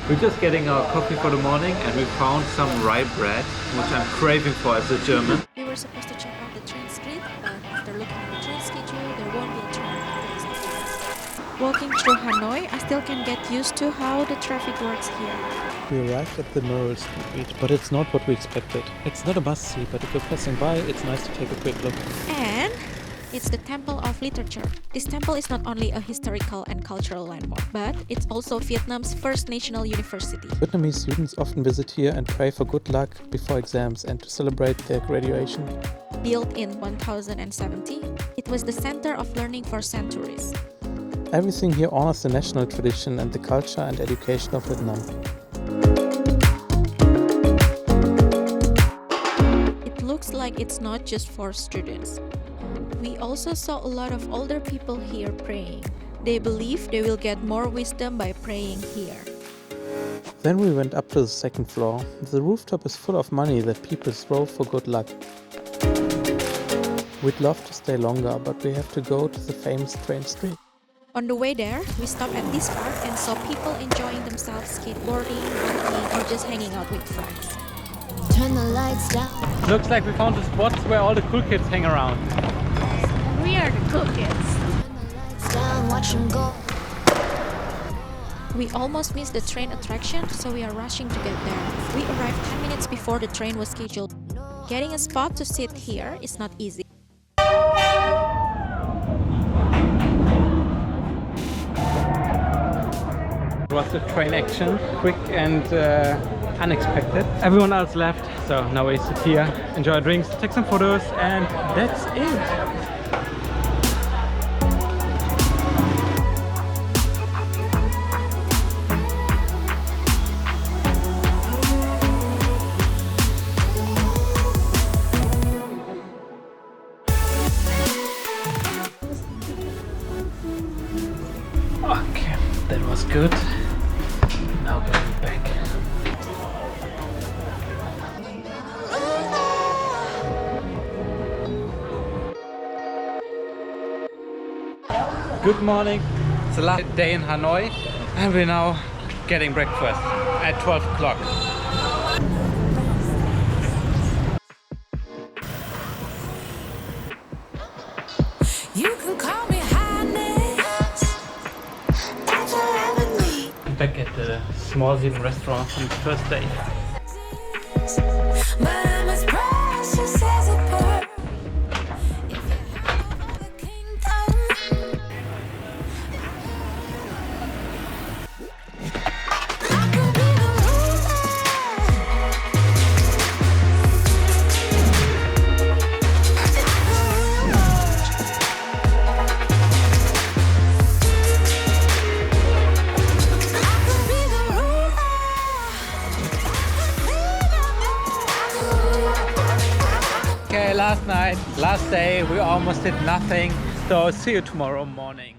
We're just getting our coffee for the morning and we found some rye bread, which I'm craving for as a German. We were supposed to check out the train street, but after looking at the train schedule, there won't be a train after this afternoon. Walking through Hanoi, I still can get used to how the traffic works here. We arrived at the mural street, but it's not what we expected. It's not a must-see, but if you're passing by, it's nice to take a quick look. And it's the Temple of Literature. This temple is not only a historical and cultural landmark, but it's also Vietnam's first national university. Vietnamese students often visit here and pray for good luck before exams and to celebrate their graduation. Built in 1070, it was the center of learning for centuries. Everything here honors the national tradition and the culture and education of Vietnam. It looks like it's not just for students. We also saw a lot of older people here praying. They believe they will get more wisdom by praying here. Then we went up to the second floor. The rooftop is full of money that people throw for good luck. We'd love to stay longer, but we have to go to the famous train street. On the way there, we stopped at this park and saw people enjoying themselves skateboarding, walking, or just hanging out with friends. Turn the lights down. Looks like we found the spots where all the cool kids hang around. We are the cool kids. Turn the lights down, watch them go. We almost missed the train attraction, so we are rushing to get there. We arrived 10 minutes before the train was scheduled. Getting a spot to sit here is not easy. It was a train action, quick and unexpected. Everyone else left, so now we sit here, enjoy drinks, take some photos, and that's it. Okay, that was good. Now going back. Good morning. It's the last day in Hanoi and we're now getting breakfast at 12 o'clock. You can call me Highness. That's all I would need. Back at the small Sieben restaurant from the first day. But I'm as precious as a pearl. If you have all the kingdom, I could be the ruler. Okay, last night, last day, we almost did nothing. So see you tomorrow morning.